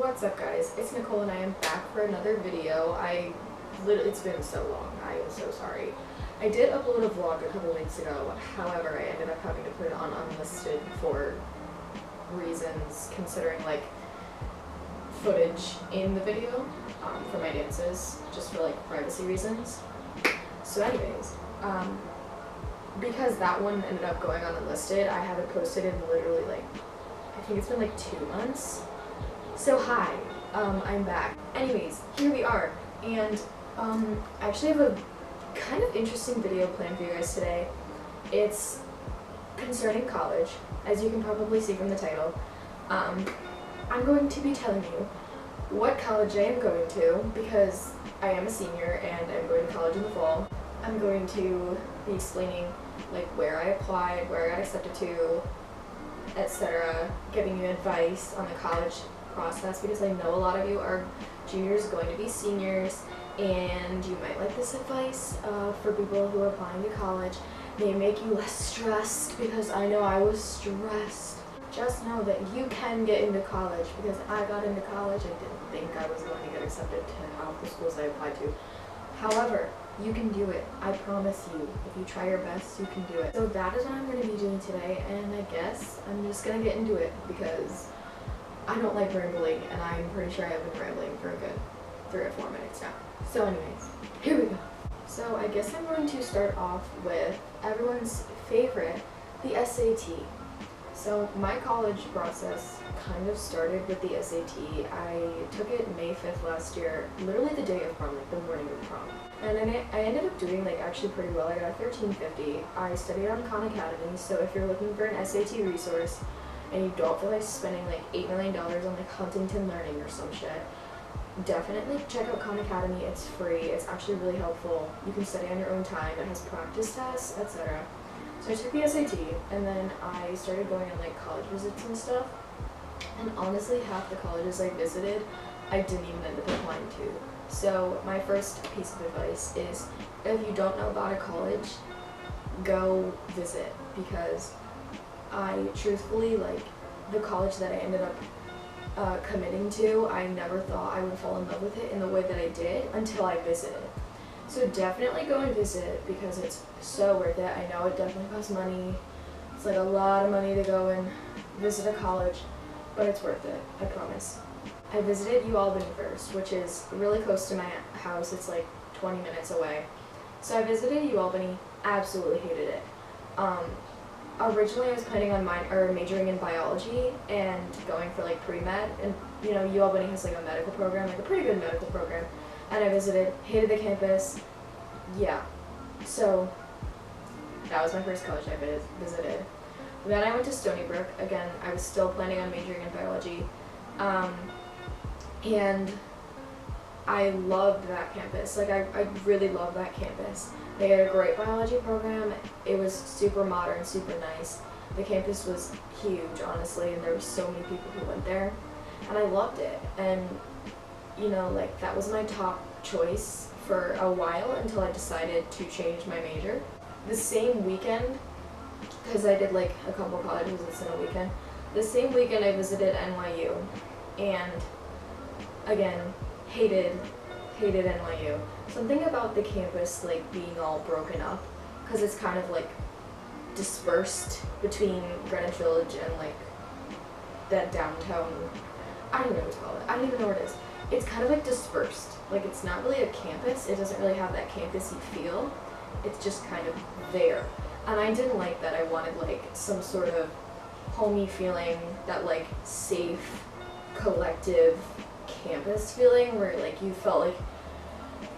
What's up guys, it's Nicole and I am back for another video. It's been so long, I am so sorry. I did upload a vlog a couple weeks ago, however I ended up having to put it on unlisted for reasons considering like footage in the video for my dances, just for like privacy reasons. So anyways, because that one ended up going on unlisted, I haven't posted in literally like, I think it's been like 2 months. So hi, I'm back. Anyways, here we are, and I actually have a kind of interesting video planned for you guys today. It's concerning college, as you can probably see from the title. I'm going to be telling you what college I am going to, because I am a senior and I'm going to college in the fall. I'm going to be explaining like where I applied, where I got accepted to, etc., giving you advice on the college process, because I know a lot of you are juniors going to be seniors and you might like this advice for people who are applying to college. May make you less stressed, because I know I was stressed. Just know that you can get into college, because I got into college. I didn't think I was going to get accepted to half the schools I applied to. However, you can do it. I promise you. If you try your best, you can do it. So that is what I'm going to be doing today, and I guess I'm just going to get into it because I don't like rambling, and I'm pretty sure I've been rambling for a good 3 or 4 minutes now. So anyways, here we go. So I guess I'm going to start off with everyone's favorite, the SAT. So my college process kind of started with the SAT. I took it May 5th last year, literally the day of prom, like the morning of prom. And I ended up doing like actually pretty well. I got a 1350. I studied on Khan Academy, so if you're looking for an SAT resource and you don't feel like spending like $8 million on like Huntington Learning or some shit, definitely check out Khan Academy. It's free. It's actually really helpful. You can study on your own time. It has practice tests, etc. So I took the SAT, and then I started going on like college visits and stuff. And honestly, half the colleges I visited, I didn't even end up applying to. So my first piece of advice is, if you don't know about a college, go visit, because I truthfully, like, the college that I ended up committing to, I never thought I would fall in love with it in the way that I did until I visited. So definitely go and visit, because it's so worth it. I know it definitely costs money. It's like a lot of money to go and visit a college, but it's worth it, I promise. I visited Albany first, which is really close to my house. It's like 20 minutes away. So I visited Albany, absolutely hated it. Originally I was planning on majoring in biology and going for like pre-med, and you know, Albany has like a medical program, like a pretty good medical program. And I visited, hated the campus, yeah. So that was my first college I visited. Then I went to Stony Brook. Again, I was still planning on majoring in biology. And I loved that campus. Like, I really loved that campus. They had a great biology program. It was super modern, super nice. The campus was huge, honestly, and there were so many people who went there. And I loved it. And, you know, like, that was my top choice for a while until I decided to change my major. The same weekend, because I did like a couple college visits in a weekend, the same weekend I visited NYU, and again, hated NYU. Something about the campus like being all broken up, because it's kind of like dispersed between Greenwich Village and like that downtown, I don't know what to call it, I don't even know where it is. It's kind of like dispersed, like it's not really a campus, it doesn't really have that campusy feel, it's just kind of there. And I didn't like that. I wanted like some sort of homey feeling, that like safe, collective campus feeling where like you felt like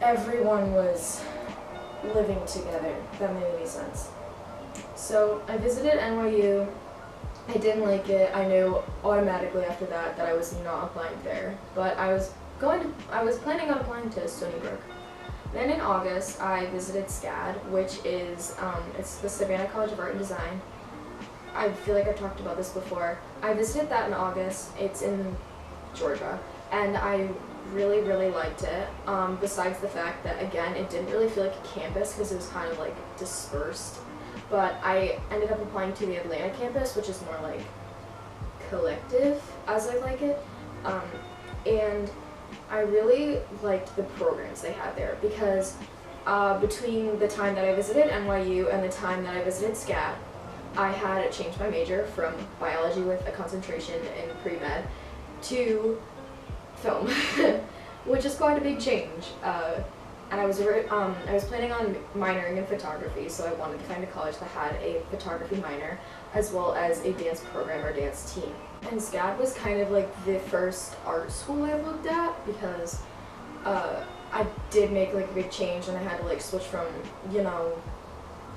everyone was living together. That made any sense. So I visited NYU. I didn't like it. I knew automatically after that that I was not applying there. But I was planning on applying to Stony Brook. Then in August, I visited SCAD, which is, it's the Savannah College of Art and Design. I feel like I've talked about this before. I visited that in August. It's in Georgia, and I really, really liked it, besides the fact that, again, it didn't really feel like a campus because it was kind of, like, dispersed. But I ended up applying to the Atlanta campus, which is more, like, collective, as I like it. and I really liked the programs they had there because between the time that I visited NYU and the time that I visited SCAD, I had changed my major from biology with a concentration in pre-med to film, which is quite a big change. And I was planning on minoring in photography, so I wanted to find a college that had a photography minor as well as a dance program or dance team. And SCAD was kind of like the first art school I looked at because I did make like a big change and I had to like switch from, you know,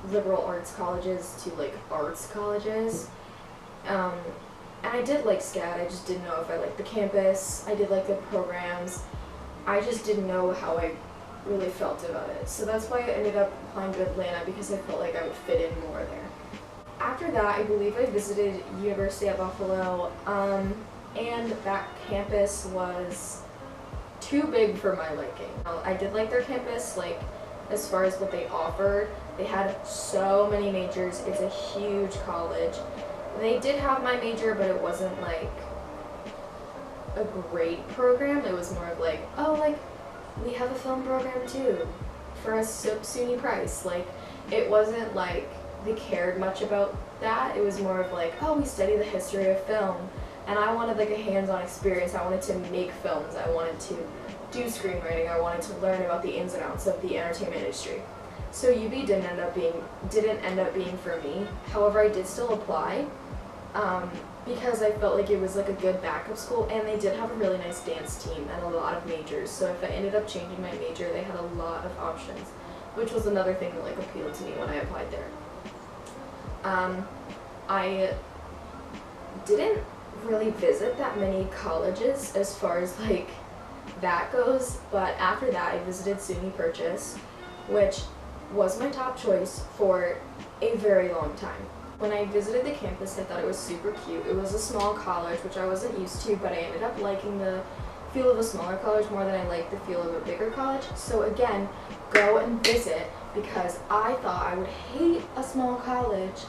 liberal arts colleges to like arts colleges. And I did like SCAD, I just didn't know if I liked the campus, I did like the programs, I just didn't know how I really felt about it. So that's why I ended up applying to Atlanta because I felt like I would fit in more there. After that, I believe I visited University at Buffalo, and that campus was too big for my liking. I did like their campus, like as far as what they offered. They had so many majors. It's a huge college. They did have my major, but it wasn't like a great program. It was more of like, oh, like we have a film program too for a SUNY price. Like it wasn't like they cared much about that. It was more of like, oh, we study the history of film, and I wanted like a hands-on experience. I wanted to make films. I wanted to do screenwriting. I wanted to learn about the ins and outs of the entertainment industry. So UB didn't end up being for me. However, I did still apply because I felt like it was like a good backup school, and they did have a really nice dance team and a lot of majors. So if I ended up changing my major, they had a lot of options, which was another thing that like appealed to me when I applied there. I didn't really visit that many colleges as far as like that goes, but after that I visited SUNY Purchase, which was my top choice for a very long time. When I visited the campus, I thought it was super cute. It was a small college, which I wasn't used to, but I ended up liking the feel of a smaller college more than I liked the feel of a bigger college. So again, go and visit, because I thought I would hate a small college.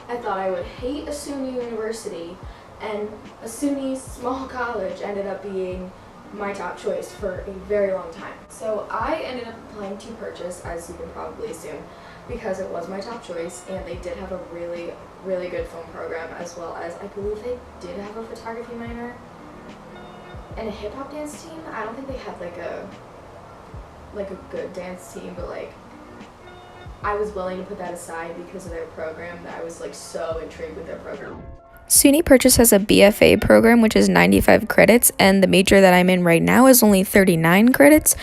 I thought I would hate a SUNY university, and a SUNY small college ended up being my top choice for a very long time. So I ended up applying to Purchase, as you can probably assume, because it was my top choice, and they did have a really, really good film program, as well as I believe they did have a photography minor and a hip hop dance team. I don't think they had like a good dance team, but like I was willing to put that aside because of their program, that I was like so intrigued with their program. SUNY Purchase has a BFA program, which is 95 credits, and the major that I'm in right now is only 39 credits,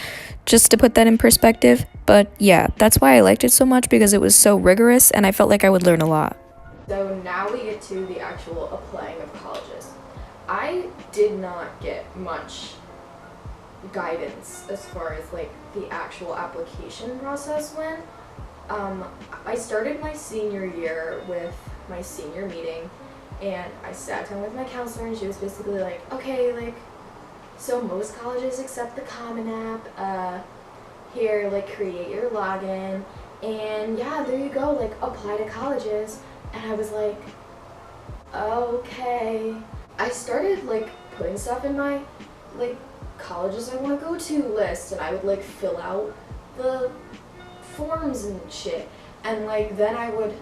just to put that in perspective. But yeah, that's why I liked it so much, because it was so rigorous and I felt like I would learn a lot. So now we get to the actual applying of colleges. I did not get much guidance as far as like the actual application process went. I started my senior year with my senior meeting, and I sat down with my counselor, and she was basically like, okay, like, so most colleges accept the Common App, here, like, create your login, and yeah, there you go, like, apply to colleges. And I was like, okay. I started, like, putting stuff in my, like, colleges I want to go to list, and I would, like, fill out the forms and shit, and like then I would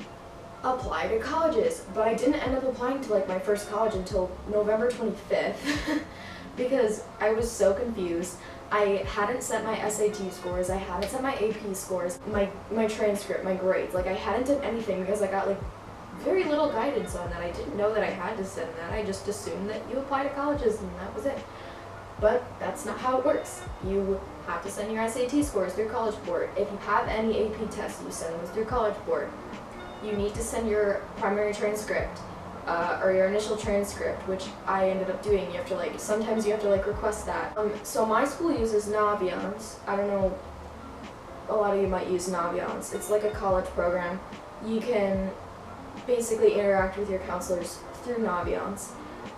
apply to colleges, but I didn't end up applying to like my first college until November 25th because I was so confused. I hadn't set my SAT scores, I hadn't set my AP scores, my transcript, my grades, like I hadn't done anything because I got like very little guidance on that. I didn't know that I had to send that. I just assumed that you apply to colleges and that was it. But that's not how it works. You have to send your SAT scores through College Board. If you have any AP tests, you send those through College Board. You need to send your primary transcript, or your initial transcript, which I ended up doing. You have to like, sometimes you have to like request that. So my school uses Naviance. I don't know, a lot of you might use Naviance. It's like a college program. You can basically interact with your counselors through Naviance.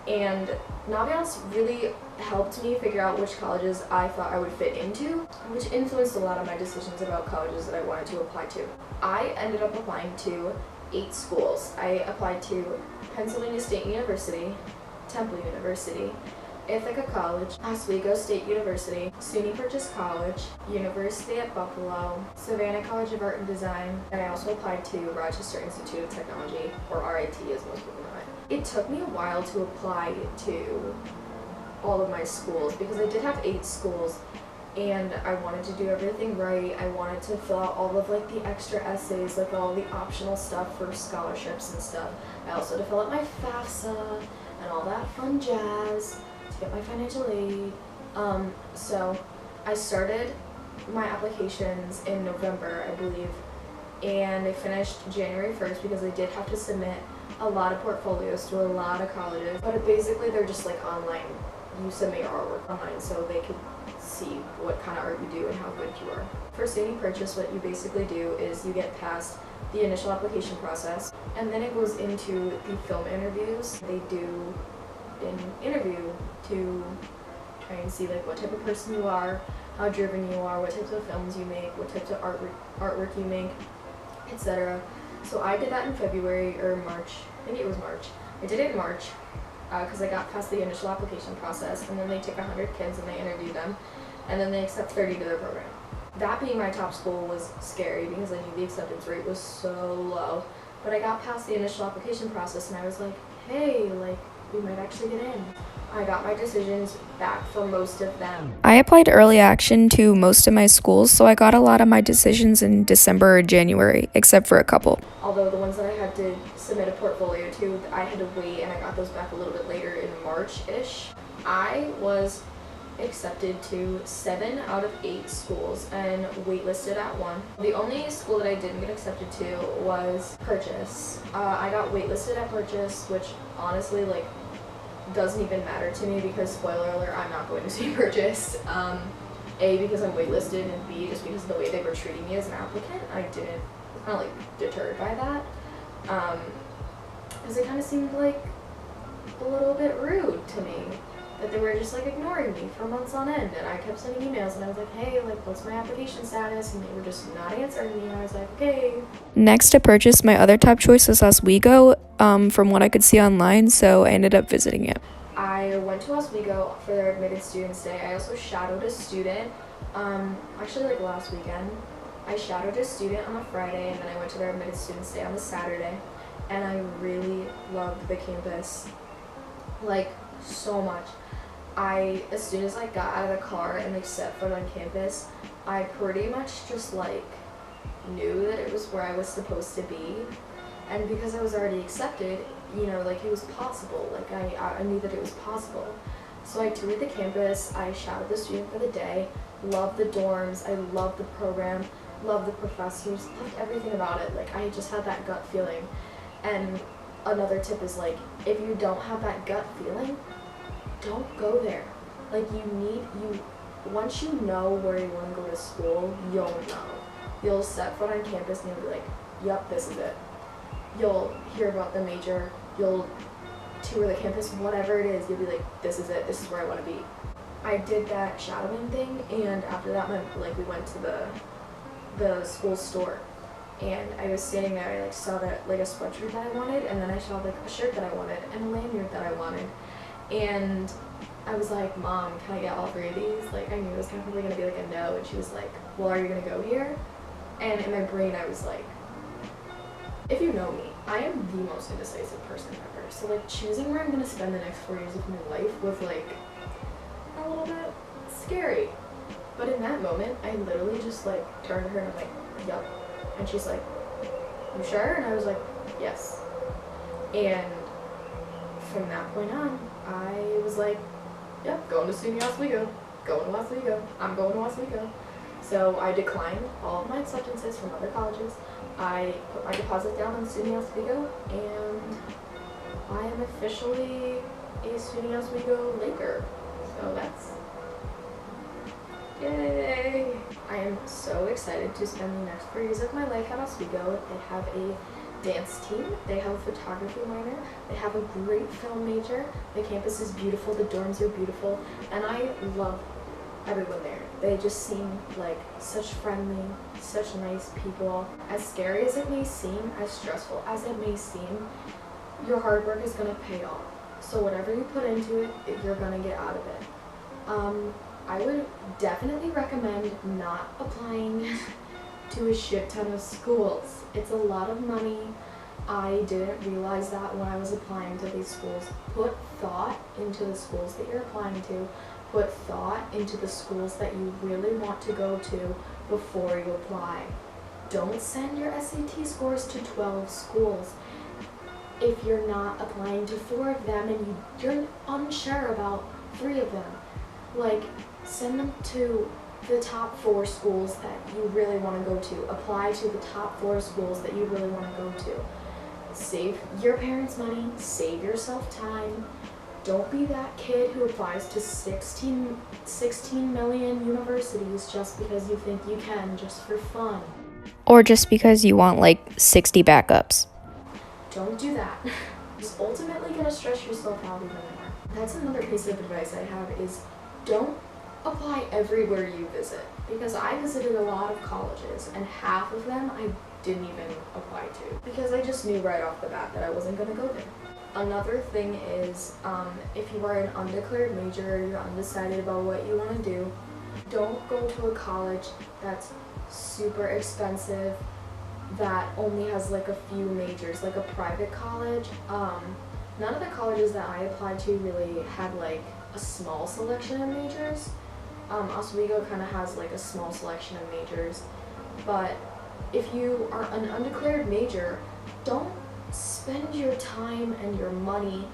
And Naviance really helped me figure out which colleges I thought I would fit into, which influenced a lot of my decisions about colleges that I wanted to apply to. I ended up applying to 8 schools. I applied to Pennsylvania State University, Temple University, Ithaca College, Oswego State University, SUNY Purchase College, University at Buffalo, Savannah College of Art and Design, and I also applied to Rochester Institute of Technology, or RIT as most people know it. It took me a while to apply to all of my schools because I did have 8 schools and I wanted to do everything right. I wanted to fill out all of like the extra essays, like all the optional stuff for scholarships and stuff. I also had to fill out my FAFSA and all that fun jazz to get my financial aid. So I started my applications in November, I believe, and I finished January 1st because I did have to submit a lot of portfolios to a lot of colleges. But basically they're just like online. You submit your artwork online so they can see what kind of art you do and how good you are. For SUNY Purchase, what you basically do is you get past the initial application process and then it goes into the film interviews. They do an interview to try and see like what type of person you are, how driven you are, what types of films you make, what types of artwork you make, etc. So I did that in February or March. I think it was March. I did it in March because I got past the initial application process, and then they take 100 kids and they interview them, and then they accept 30 to their program. That being my top school was scary because I knew the acceptance rate was so low. But I got past the initial application process and I was like, hey, like, we might actually get in. I got my decisions back for most of them. I applied early action to most of my schools, so I got a lot of my decisions in December or January, except for a couple. Although the ones that I had to submit a portfolio to, I had to wait and I got those back a little bit later in March-ish. I was accepted to 7 out of 8 schools and waitlisted at 1. The only school that I didn't get accepted to was Purchase. I got waitlisted at Purchase, which honestly, like, doesn't even matter to me because, spoiler alert, I'm not going to see Purchase. A, because I'm waitlisted, and B, just because of the way they were treating me as an applicant. I was kind of like deterred by that. Because it kind of seemed like a little bit rude to me. That they were just like ignoring me for months on end, and I kept sending emails and I was like, hey, like, what's my application status? And they were just not answering me, and I was like, okay. Next to Purchase, my other top choice was Oswego, from what I could see online, so I ended up visiting it. I went to Oswego for their admitted students day. I also shadowed a student, actually like last weekend. I shadowed a student on a Friday, and then I went to their admitted students day on the Saturday, and I really loved the campus, like, so much. As soon as I got out of the car and like set foot on campus, I pretty much just like knew that it was where I was supposed to be, and because I was already accepted, you know, like, it was possible. Like, I knew that it was possible. So I toured the campus, I shadowed the student for the day, loved the dorms, I loved the program, loved the professors, loved everything about it. Like, I just had that gut feeling. And another tip is, like, if you don't have that gut feeling, don't go there. Like, once you know where you want to go to school, you'll know. You'll set foot on campus and you'll be like, yep, this is it. You'll hear about the major, you'll tour the campus, whatever it is, you'll be like, this is it, this is where I want to be. I did that shadowing thing, and after that, we went to the school store. And I was standing there, I like saw that, like, a sweatshirt that I wanted, and then I saw like a shirt that I wanted and a lanyard that I wanted. And I was like, Mom, can I get all 3 of these? Like, I knew it was kind of probably gonna be like a no, and she was like, well, are you gonna go here? And in my brain I was like, if you know me, I am the most indecisive person ever. So like, choosing where I'm gonna spend the next 4 years of my life was like a little bit scary. But in that moment, I literally just like turned to her and I'm like, yup. And she's like, you sure? And I was like, yes. And from that point on, I was like, yep, going to SUNY Oswego, going to Oswego, I'm going to Oswego. So I declined all of my acceptances from other colleges. I put my deposit down on SUNY Oswego, and I am officially a SUNY Oswego Laker. So that's, yay! I am so excited to spend the next 4 years of my life at Oswego. They have a dance team, they have a photography minor, they have a great film major, the campus is beautiful, the dorms are beautiful, and I love everyone there. They just seem like such friendly, such nice people. As scary as it may seem, as stressful as it may seem, your hard work is going to pay off. So whatever you put into it, you're gonna get out of it. I would definitely recommend not applying to a shit ton of schools. It's a lot of money. I didn't realize that when I was applying to these schools. Put thought into the schools that you're applying to. Put thought into the schools that you really want to go to before you apply. Don't send your SAT scores to 12 schools if you're not applying to 4 of them and you're unsure about 3 of them. Like, send them to the top 4 schools that you really want to go to. Apply to the top 4 schools that you really want to go to. Save your parents' money, save yourself time. Don't be that kid who applies to 16 million universities just because you think you can, just for fun. Or just because you want like 60 backups. Don't do that. It's ultimately going to stress yourself out even more. That's another piece of advice I have is don't apply everywhere you visit. Because I visited a lot of colleges and half of them I didn't even apply to. Because I just knew right off the bat that I wasn't going to go there. Another thing is if you are an undeclared major, you're undecided about what you want to do, don't go to a college that's super expensive, that only has like a few majors, like a private college. None of the colleges that I applied to really had like a small selection of majors. Oswego kind of has like a small selection of majors, but if you are an undeclared major, don't spend your time and your money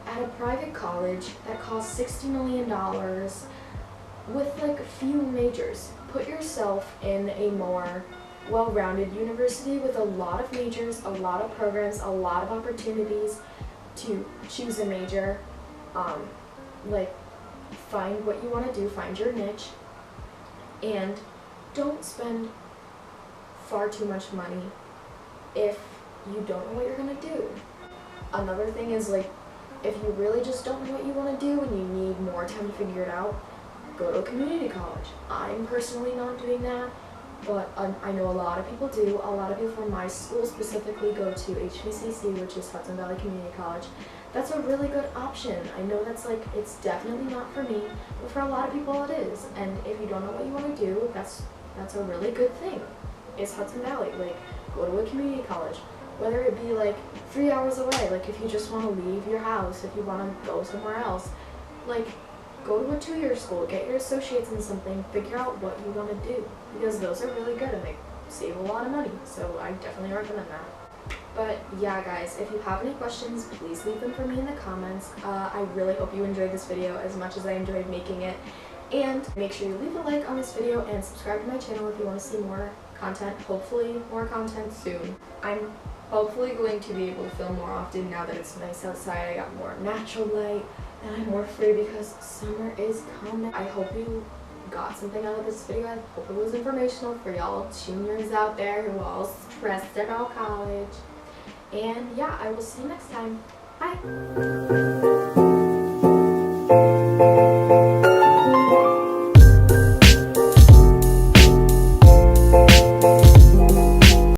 at a private college that costs $60 million with like a few majors. Put yourself in a more well-rounded university with a lot of majors, a lot of programs, a lot of opportunities to choose a major. Like, find what you want to do, find your niche, and don't spend far too much money if you don't know what you're going to do. Another thing is, like, if you really just don't know what you want to do and you need more time to figure it out, go to a community college. I'm personally not doing that, but I know a lot of people do. A lot of people from my school specifically go to HVCC, which is Hudson Valley Community College. That's a really good option. I know that's like, it's definitely not for me, but for a lot of people it is. And if you don't know what you want to do, that's a really good thing. It's Hudson Valley. Like, go to a community college. Whether it be like 3 hours away, like if you just want to leave your house, if you want to go somewhere else, like, go to a 2-year school, get your associates in something, figure out what you want to do, because those are really good and they save a lot of money, so I definitely recommend that. But yeah, guys, if you have any questions, please leave them for me in the comments. I really hope you enjoyed this video as much as I enjoyed making it, and make sure you leave a like on this video and subscribe to my channel if you want to see more content, hopefully more content soon. I'm hopefully going to be able to film more often now that it's nice outside. I got more natural light and I'm more free because summer is coming. I hope you got something out of this video. I hope it was informational for y'all juniors out there who are all stressed about college. And yeah, I will see you next time. Bye!